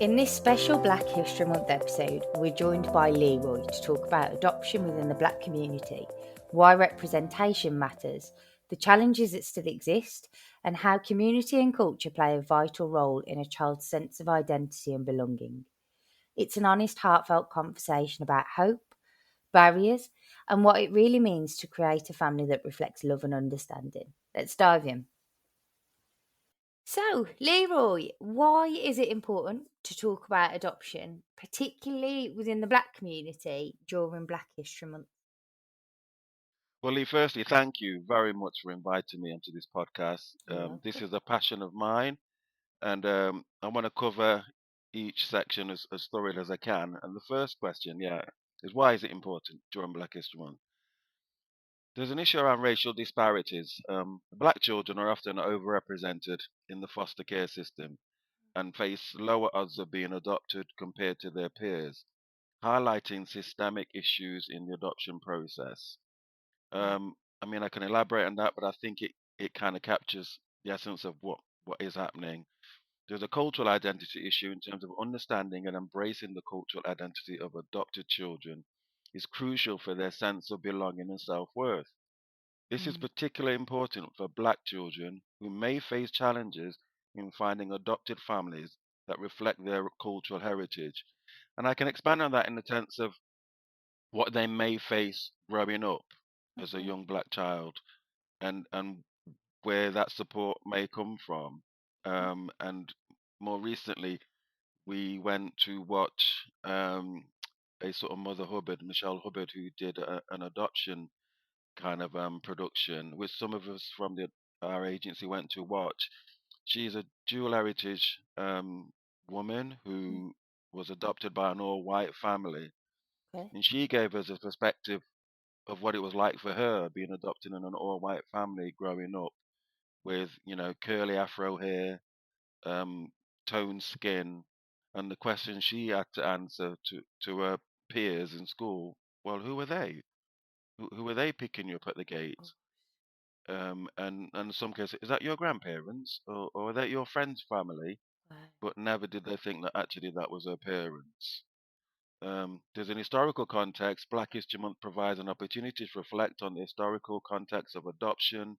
In this special Black History Month episode, we're joined by Leroy to talk about adoption within the Black community, why representation matters, the challenges that still exist, and how community and culture play a vital role in a child's sense of identity and belonging. It's an honest, heartfelt conversation about hope, barriers, and what it really means to create a family that reflects love and understanding. Let's dive in. So, Leroy, why is it important to talk about adoption, particularly within the Black community during Black History Month? Well, Lee, firstly, thank you very much for inviting me onto this podcast. You're This welcome. is a passion of mine, and I want to cover each section as thoroughly as I can. And the first question, is why is it important during Black History Month? There's an issue around racial disparities. Black children are often overrepresented in the foster care system and face lower odds of being adopted compared to their peers, highlighting systemic issues in the adoption process. Right. I mean, I can elaborate on that, but I think it kind of captures the essence of what is happening. There's a cultural identity issue in terms of understanding and embracing the cultural identity of adopted children is crucial for their sense of belonging and self-worth. This is Mm. particularly important for Black children who may face challenges in finding adopted families that reflect their cultural heritage. And I can expand on that in the sense of what they may face growing up as a Okay. young Black child and where that support may come from. And more recently, we went to watch a sort of Mother Hubbard, Michelle Hubbard, who did an adoption kind of production, which some of us from our agency went to watch. She's a dual heritage woman Mm. who was adopted by an all-white family, Okay. and she gave us a perspective of what it was like for her being adopted in an all-white family growing up with, curly afro hair, um, toned skin, and the question she had to answer to her peers in school. Well, who were they? Who were they picking you up at the Oh, gate? And in some cases, is that your grandparents or are that your friend's family? right. But never did they think that actually that was her parents. There's an historical context. Black History Month provides an opportunity to reflect on the historical context of adoption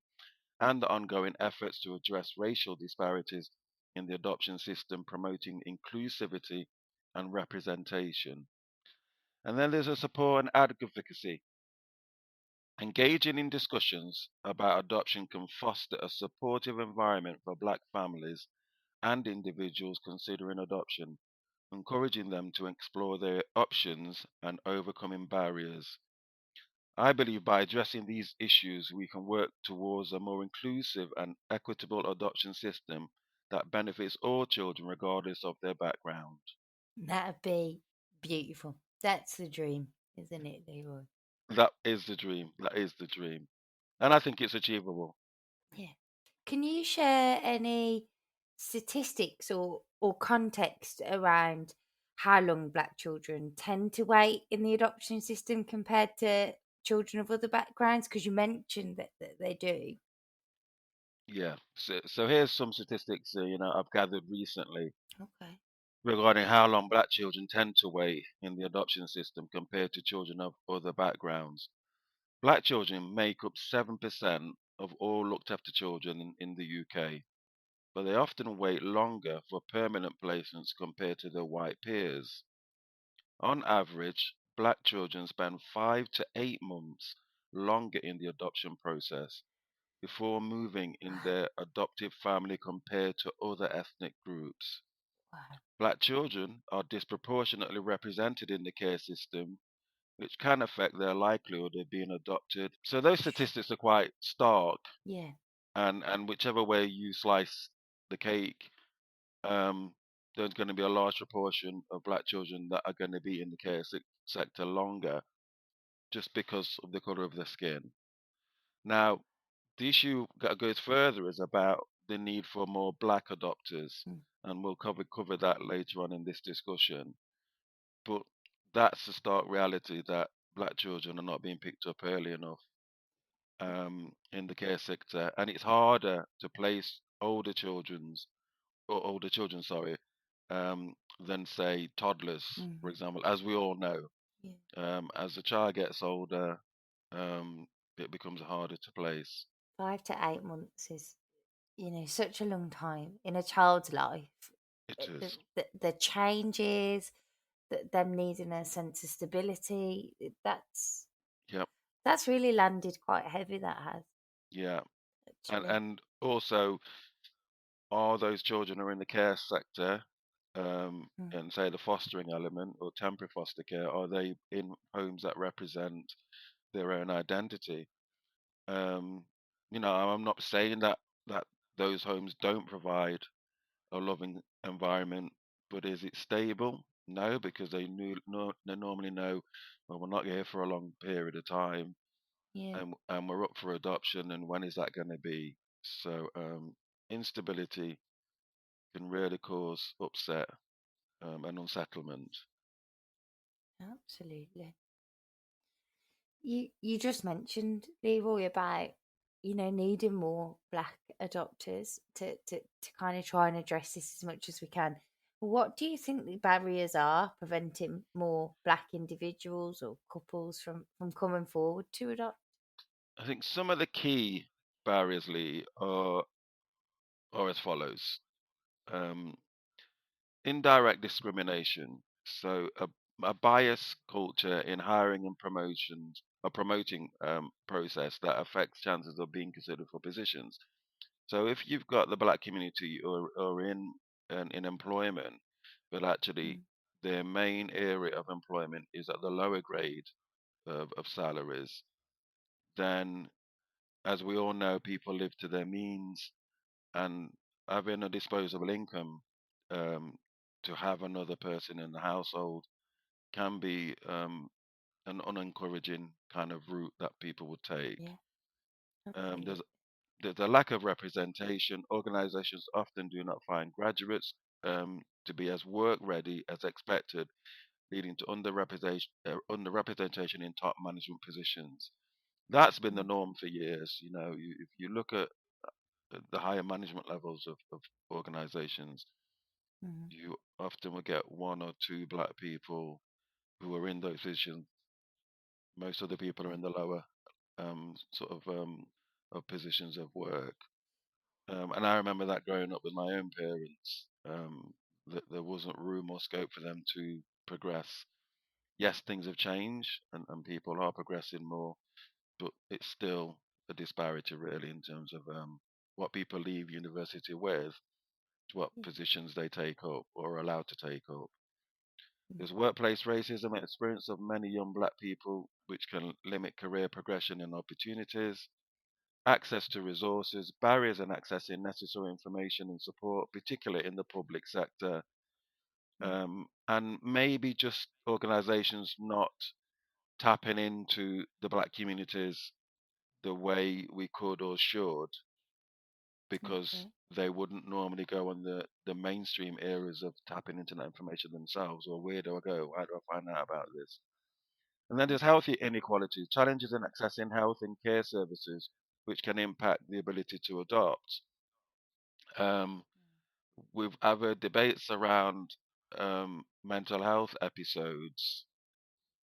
and the ongoing efforts to address racial disparities in the adoption system, promoting inclusivity and representation. And then there's a support and advocacy. Engaging in discussions about adoption can foster a supportive environment for Black families and individuals considering adoption, encouraging them to explore their options and overcoming barriers. I believe by addressing these issues, we can work towards a more inclusive and equitable adoption system that benefits all children regardless of their background. That'd be beautiful. That's the dream, isn't it, Leroy? That is the dream. That is the dream. And I think it's achievable. Yeah. Can you share any statistics or context around how long Black children tend to wait in the adoption system compared to children of other backgrounds? Because you mentioned that they do. Yeah. So here's some statistics I've gathered recently Okay. regarding how long Black children tend to wait in the adoption system compared to children of other backgrounds. Black children make up 7% of all looked after children in the UK, but they often wait longer for permanent placements compared to their white peers. On average, Black children spend 5 to 8 months longer in the adoption process before moving in Wow. their adoptive family compared to other ethnic groups. Wow. Black children are disproportionately represented in the care system, which can affect their likelihood of being adopted. So those statistics are quite stark, Yeah. and whichever way you slice the cake, um, there's going to be a large proportion of Black children that are going to be in the care sector longer just because of the color of their skin. Now, the issue that goes further is about the need for more Black adopters, Mm. and we'll cover that later on in this discussion. But that's the stark reality that Black children are not being picked up early enough in the care sector, and it's harder to place older children, sorry, um, than say toddlers, for Mm. example, as we all know. Yeah. As the child gets older, um, it becomes harder to place. 5 to 8 months is, such a long time in a child's life. It is. The changes, them needing a sense of stability, Yep. that's really landed quite heavy. That has Yeah. And actually. and also, are those children who are in the care sector, Mm. and say the fostering element or temporary foster care, are they in homes that represent their own identity? Um, I'm not saying that those homes don't provide a loving environment, but is it stable? No, because they normally know, well, we're not here for a long period of time, Yeah, and we're up for adoption, and when is that going to be? So instability can really cause upset and unsettlement. absolutely. You just mentioned, Leroy, about needing more black adopters to kind of try and address this as much as we can. What do you think the barriers are preventing more black individuals or couples from coming forward to adopt? I think some of the key barriers, Lee, are as follows. Um, Indirect discrimination. So a bias culture in hiring and promotions, a promoting process that affects chances of being considered for positions. So if you've got the black community or in employment, but actually Mm. their main area of employment is at the lower grade of salaries, then as we all know, people live to their means, and having a disposable income um, to have another person in the household can be an unencouraging kind of route that people would take. Yeah, Um, absolutely. there's there's a lack of representation. Organizations often do not find graduates to be as work ready as expected, leading to underrepresentation in top management positions. That's been the Mm. norm for years. If you look at the higher management levels of organizations, Mm. you often will get one or two black people who are in those positions. Most of the people are Yeah. in the lower sort of positions of work. And I remember that growing up with my own parents, that there wasn't room or scope for them to progress. Yes, things have changed and people are progressing more, but it's still a disparity really in terms of what people leave university with, to what Yeah. positions they take up or are allowed to take up. Mm. There's workplace racism and experience of many young black people, which can limit career progression and opportunities. Access to resources, barriers in accessing necessary information and support, particularly in the public sector, Yeah. and maybe just organisations not tapping into the black communities the way we could or should, because Okay. they wouldn't normally go on the mainstream areas of tapping into that information themselves. Or where do I go? How do I find out about this? And then there's health inequalities, challenges in accessing health and care services, which can impact the ability to adopt. Um, with other debates around mental health episodes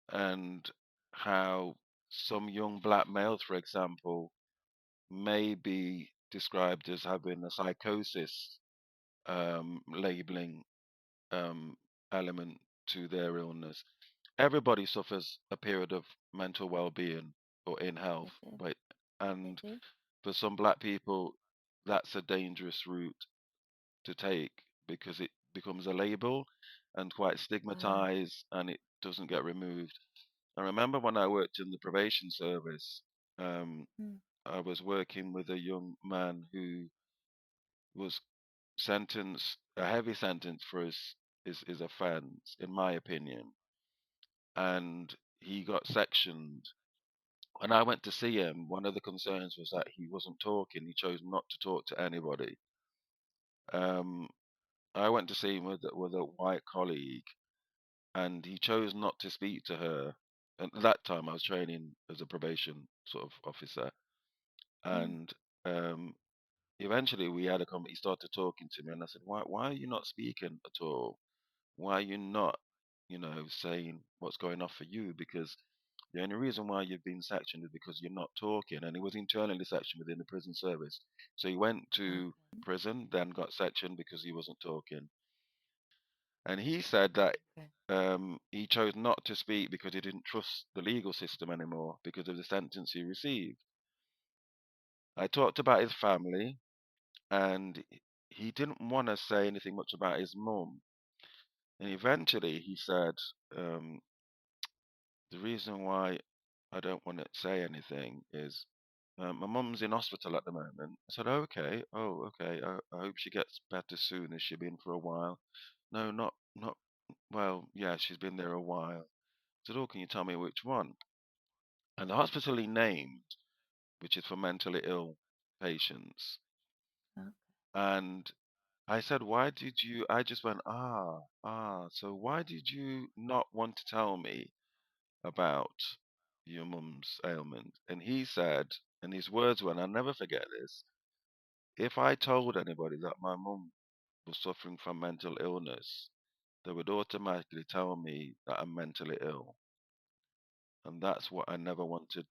and how some young black males, for example, may be described as having a psychosis labeling um, element to their illness. Everybody suffers a period of mental well-being or in They health, do. but They and do. for some black people, that's a dangerous route to take because it becomes a label and quite Ah. stigmatized, and it doesn't get removed. I remember when I worked in the probation service, um, Mm. I was working with a young man who was sentenced a heavy sentence for his offence, in my opinion, and he got sectioned. When I went to see him, one of the concerns was that he wasn't talking. He chose not to talk to anybody. Um, I went to see him with a white colleague, and he chose not to speak to her. And at that time, I was training as a probation sort of officer, Mm. and um, eventually we had a he started talking to me, and I said, why are you not speaking at all? Why are you not, saying what's going on for you? Because the only reason why you've been sectioned is because you're not talking. And he was internally sectioned within the prison service. So he went to Okay. prison, then got sectioned because he wasn't talking. And he said that Okay. he chose not to speak because he didn't trust the legal system anymore because of the sentence he received. I talked about his family, and he didn't want to say anything much about his mum. And eventually he said, um, the reason why I don't want to say anything is my mum's in hospital at the moment. I said, okay, oh, okay. I hope she gets better soon. Has she been for a while? No, not, well, yeah, she's been there a while. I said, oh, can you tell me which one? And the hospital he named, which is for mentally ill patients. Okay. And I said, why did you? I just went, so why did you not want to tell me about your mum's ailment? And he said, and his words were, and I'll never forget this, if I told anybody that my mum was suffering from mental illness, they would automatically tell me that I'm mentally ill. And that's what I never wanted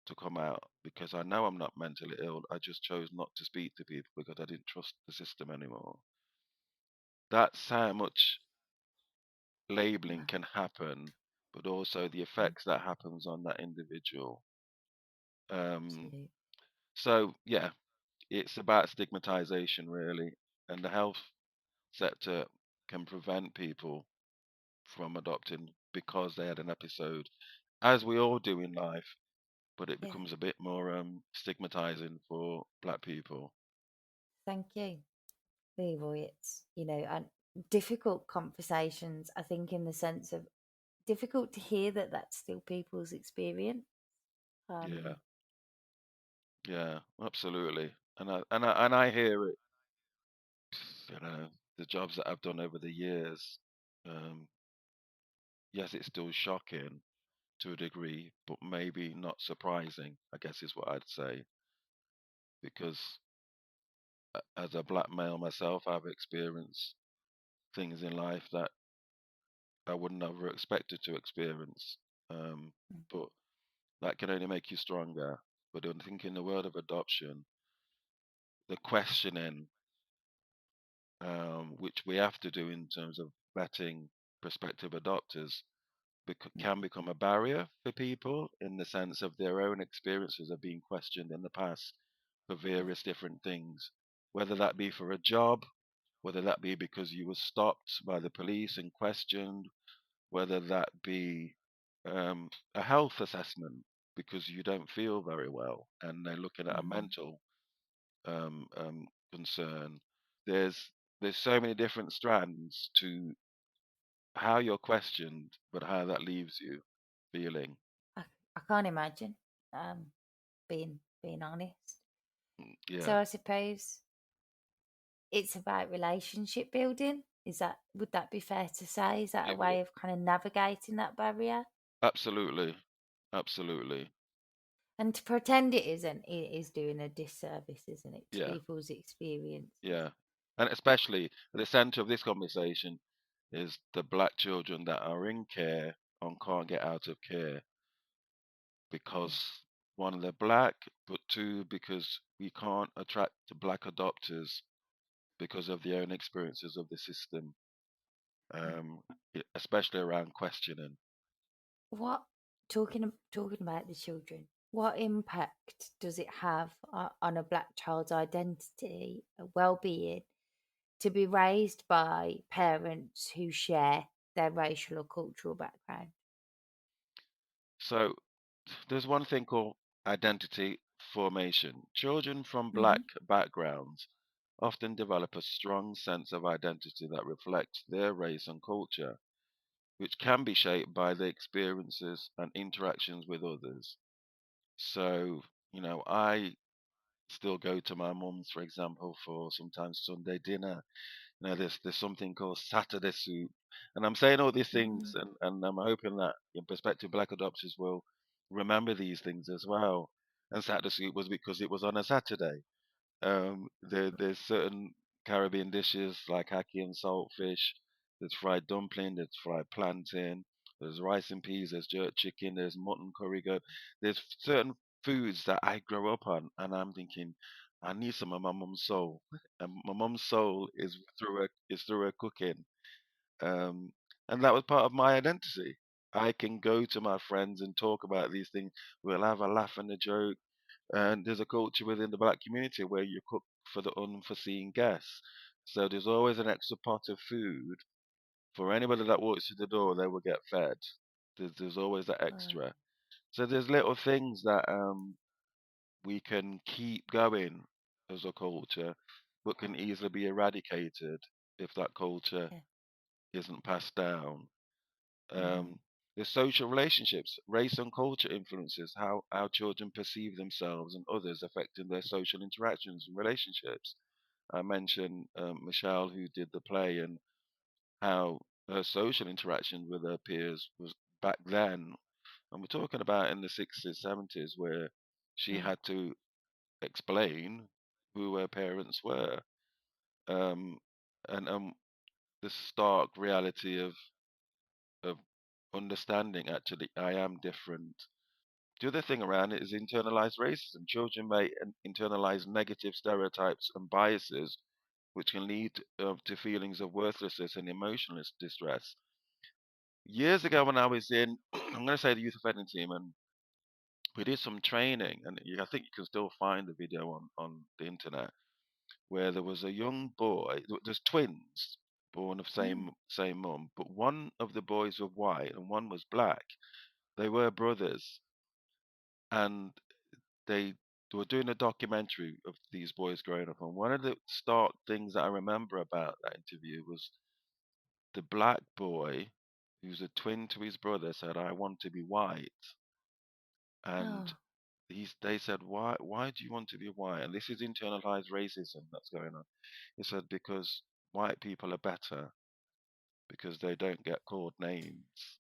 to come out because I know I'm not mentally ill. I just chose not to speak to people because I didn't trust the system anymore. That's how much labeling Wow. can happen, but also the Mm, effects that happens on that individual. Um, absolutely. so yeah, it's about stigmatization really, and the health sector can prevent people from adopting because they had an episode, as we all do in life, but it Yeah. becomes a bit more stigmatizing for black people. Thank you, Leroy. It's, and difficult conversations, I think, in the sense of difficult to hear that that's still people's experience. Yeah, Um, yeah, absolutely. And I hear it, the jobs that I've done over the years. Um, yes, it's still shocking to a degree, but maybe not surprising, I guess is what I'd say. Because as a black male myself, I've experienced things in life that I would never expected to experience. Um, mm, but that can only make you stronger. But I think in the world of adoption, the questioning, which we have to do in terms of vetting prospective adopters, mm, can become a barrier for people in the sense of their own experiences of being questioned in the past for yeah. various different things, whether that be for a job, whether that be because you were stopped by the police and questioned, whether that be a health assessment because you don't feel very well and they're looking at a Mhm. mental concern. There's there's so many different strands to how you're questioned, but how that leaves you feeling. I, I can't imagine, um, being honest. Yeah, So I suppose it's about relationship building. Would that be fair to say? Is that a it would way of kind of navigating that barrier? absolutely, absolutely. And to pretend it isn't, it is doing a disservice, isn't it, to Yeah, people's experiences? yeah, and especially at the center of this conversation is the black children that are in care and can't get out of care Yeah. because one, they're black, but two, because we can't attract the black adopters because of their own experiences of the system, Yeah. um, especially around questioning. What talking about the children? What impact does it have on a black child's identity, well-being, to be raised by parents who share their racial or cultural background? So there's one thing called identity formation. Children from Hmm. black backgrounds often develop a strong sense of identity that reflects their race and culture, which can be shaped by their experiences and interactions with others. So, I still go to my mum's, for example, for sometimes Sunday dinner. There's something called Saturday soup. And I'm saying all these things, Hmm. and I'm hoping that in prospective black adopters will remember these things as well. And Saturday soup was because it was on a Saturday. There's certain Caribbean dishes like ackee and saltfish. There's fried dumpling. There's fried plantain. There's rice and peas. There's jerk chicken. There's mutton curry goat. There's certain foods that I grew up on, and I'm thinking, I need some of my mum's soul. And my mum's soul is through her cooking. Um, and that was part of my identity. I can go to my friends and talk about these things. We'll have a laugh and a joke. And there's a culture within the black community where you cook for the unforeseen guests. So there's always an extra pot of food for anybody that walks through the door. They will get fed. There's always that Wow. extra. So there's little things that we can keep going as a culture, but can easily be eradicated if that culture Yeah. isn't passed down. Mm. Um, the social relationships, race and culture influences how our children perceive themselves and others, affecting their social interactions and relationships. I mentioned Michelle, who did the play, and how her social interaction with her peers was back then. And we're talking about in the 60s, 70s, where she Mm. had to explain who her parents were. Um, and the stark reality of understanding actually I am different. The other thing around it is internalized racism. Children may internalize negative stereotypes and biases, which can lead to feelings of worthlessness and emotional distress. Years ago, when I was in, I'm going to say the youth offending team, and we did some training, and I think you can still find the video on the internet, where there was a young boy. There's twins born of Mm. same mum, but one of the boys was white and one was black. They were brothers, and they were doing a documentary of these boys growing up. And one of the stark things that I remember about that interview was the black boy, who's a twin to his brother, said, "I want to be white." And Oh, they said, "Why do you want to be white?" And this is internalized racism that's going on. He said, "Because white people are better because they don't get called names."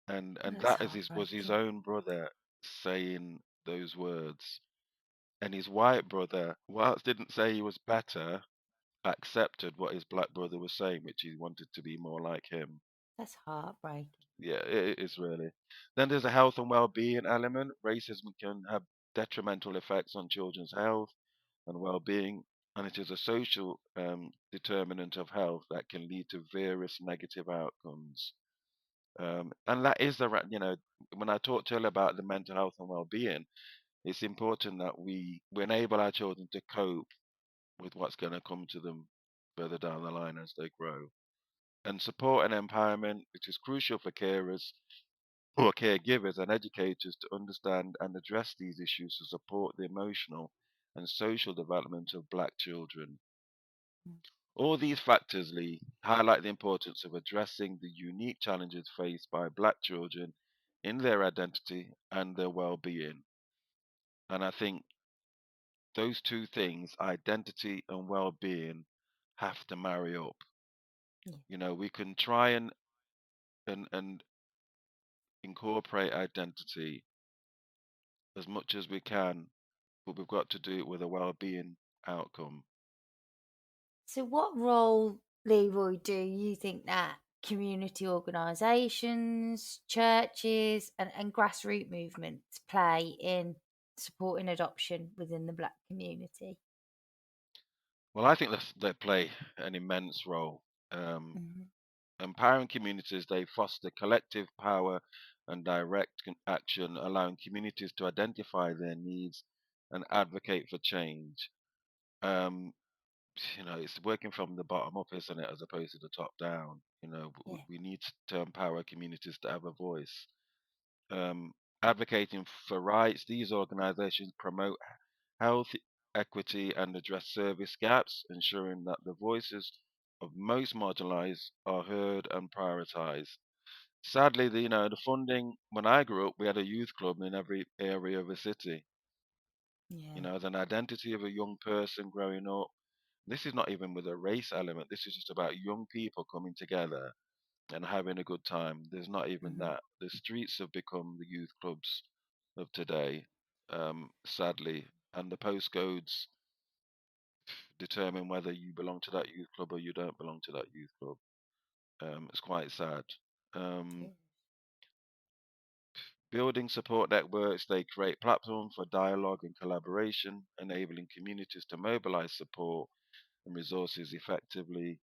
And that's that is was his heartbreaking. own brother saying those words. And his white brother, whilst didn't say he was better, accepted what his black brother was saying, which he wanted to be more like him. That's heartbreaking. Yeah, it is really. Then there's a health and well-being element. Racism can have detrimental effects on children's health and well-being, and it is a social determinant of health that can lead to various negative outcomes. And that is when I talked earlier about the mental health and well-being, it's important that we enable our children to cope with what's going to come to them further down the line as they grow. And support and empowerment, which is crucial for carers or caregivers and educators to understand and address these issues to support the emotional and social development of black children. Mm. All these factors, Lee, highlight the importance of addressing the unique challenges faced by black children in their identity and their well-being. And I think those two things, identity and well-being, have to marry up. Yeah. We can try and incorporate identity as much as we can, but we've got to do it with a well-being outcome. So, what role, Leroy, do you think that community organisations, churches, and grassroots movements play in supporting adoption within the black community? Well, I think they play an immense role. Um, Hmm. Empowering communities, they foster collective power and direct action, allowing communities to identify their needs and advocate for change. Um, it's working from the bottom up, isn't it, as opposed to the top down. Yeah. We need to empower communities to have a voice. Um, Advocating for rights, these organizations promote health, equity, and address service gaps, ensuring that the voices of most marginalized are heard and prioritized. Sadly, the funding, when I grew up, we had a youth club in every area of the city. Yeah. As an identity of a young person growing up. This is not even with a race element. This is just about young people coming together and having a good time. There's not even Hmm. that. The streets have become the youth clubs of today, sadly, and the postcodes. determine whether you belong to that youth club or you don't belong to that youth club. It's quite sad. Um, Yes. Building support networks, they create platforms for dialogue and collaboration, enabling communities to mobilize support and resources effectively.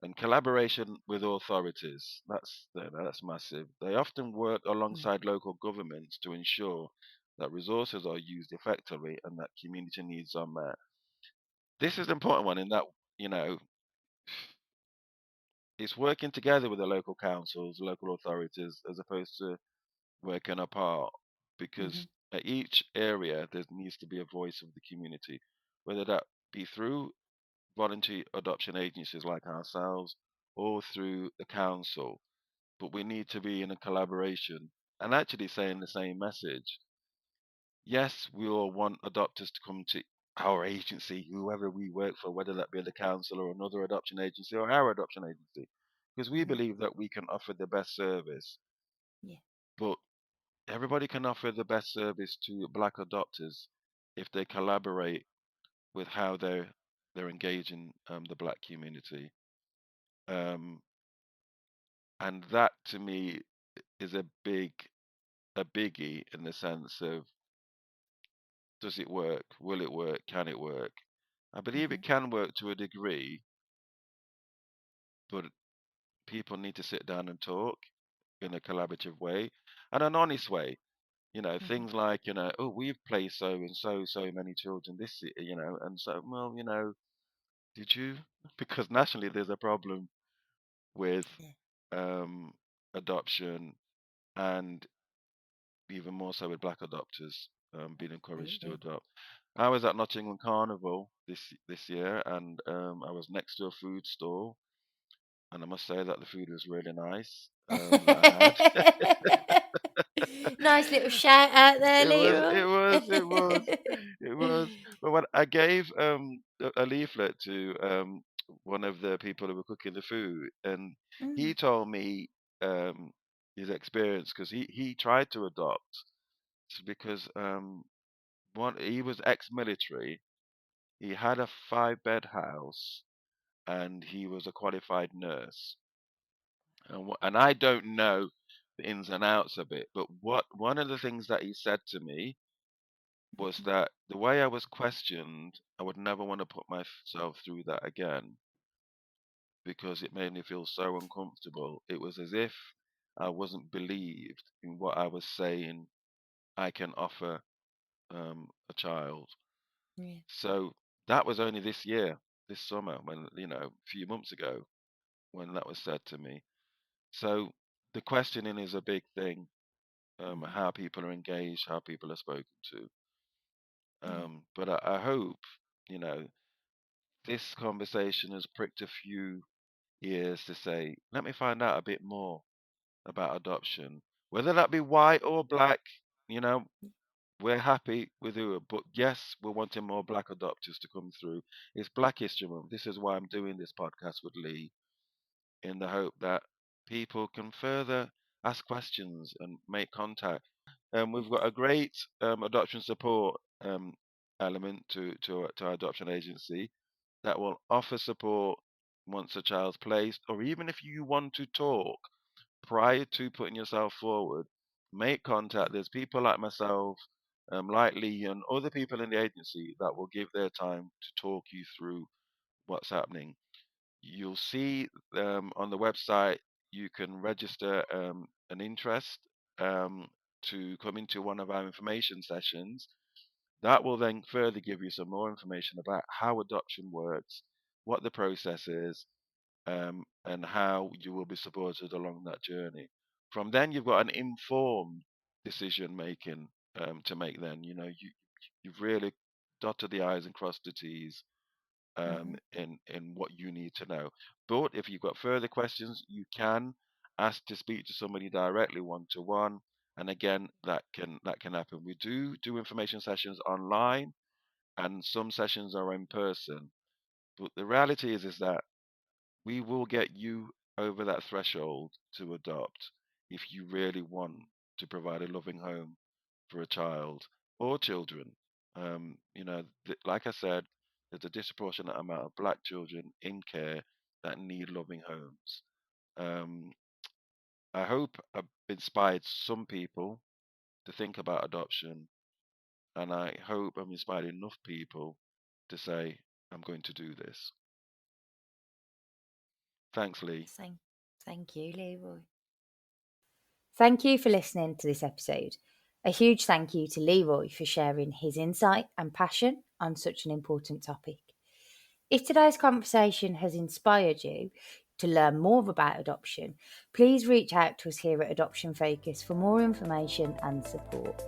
And collaboration with authorities, that's massive. They often work Mm. alongside local governments to ensure that resources are used effectively and that community needs are met. This is an important one in that, you know, it's working together with the local councils, local authorities, as opposed to working apart. Mhm. Because at each area, there needs to be a voice of the community, whether that be through voluntary adoption agencies like ourselves or through the council. But we need to be in a collaboration and actually saying the same message. Yes, we all want adopters to come to our agency, whoever we work for, whether that be the council or another adoption agency or our adoption agency, because we Mhm. believe that we can offer the best service. Yeah. But everybody can offer the best service to black adopters if they collaborate with how they're engaging the black community. Um, and that to me is a biggie in the sense of, does it work? Will it work? Can it work? I believe it Mhm. can work to a degree, but people need to sit down and talk in a collaborative way and an honest way. Mhm. Things like, oh, we've placed so many children and so, well, did you? Because nationally there's a problem with Yeah. um, adoption, and even more so with black adopters being encouraged to Absolutely. adopt. I was at Nottingham Carnival this year, and I was next to a food stall, and I must say that the food was really nice that I had. Nice little shout out there, It was, Leroy. it was, it was, it was. But when I gave a leaflet to one of the people who were cooking the food, and he Mm. told me um his experience because he tried to adopt because one he was ex-military. He had a five-bed house, and he was a qualified nurse. And I don't know the ins and outs of it, but what one of the things that he said to me was Mhm. that the way I was questioned, I would never want to put myself through that again because it made me feel so uncomfortable. It was as if I wasn't believed in what I was saying I can offer a child. Yeah. So that was only this year, this summer, when, a few months ago, when that was said to me. So the questioning is a big thing, Mhm. how people are engaged, how people are spoken to. Yeah. But I hope, you know, this conversation has pricked a few ears to say, let me find out a bit more about adoption, whether that be white or black. You know, we're happy with who, but yes, we're wanting more black adopters to come through. It's Black History Month. This is why I'm doing this podcast with Lee, in the hope that people can further ask questions and make contact. We've got a great adoption support element to our adoption agency that will offer support once a child's placed, or even if you want to talk prior to putting yourself forward, make Yeah. contact. There's people like myself, like Lee, and other people in the agency that will give their time to talk you through what's happening. You'll see on the website you can register an interest um, to come into one of our information sessions. That will then further give you some more information about how adoption works, what the process is, and how you will be supported along that journey. From then, you've got an informed decision making to make. Then you've really dotted the i's and crossed the t's Mhm. in what you need to know. But if you've got further questions, you can ask to speak to somebody directly one to one. And again, that can happen. We do information sessions online, and some sessions are in person. But the reality is that we will get you over that threshold to adopt if you really want to provide a loving home for a child or children. Like I said, there's a disproportionate amount of black children in care that need loving homes. Um, I hope I've inspired some people to think about adoption, and I hope I'm inspired enough people to say, I'm going to do this. Thanks, Lee. Thank you, Leroy. Thank you for listening to this episode. A huge thank you to Leroy for sharing his insight and passion on such an important topic. If today's conversation has inspired you to learn more about adoption, please reach out to us here at Adoption Focus for more information and support.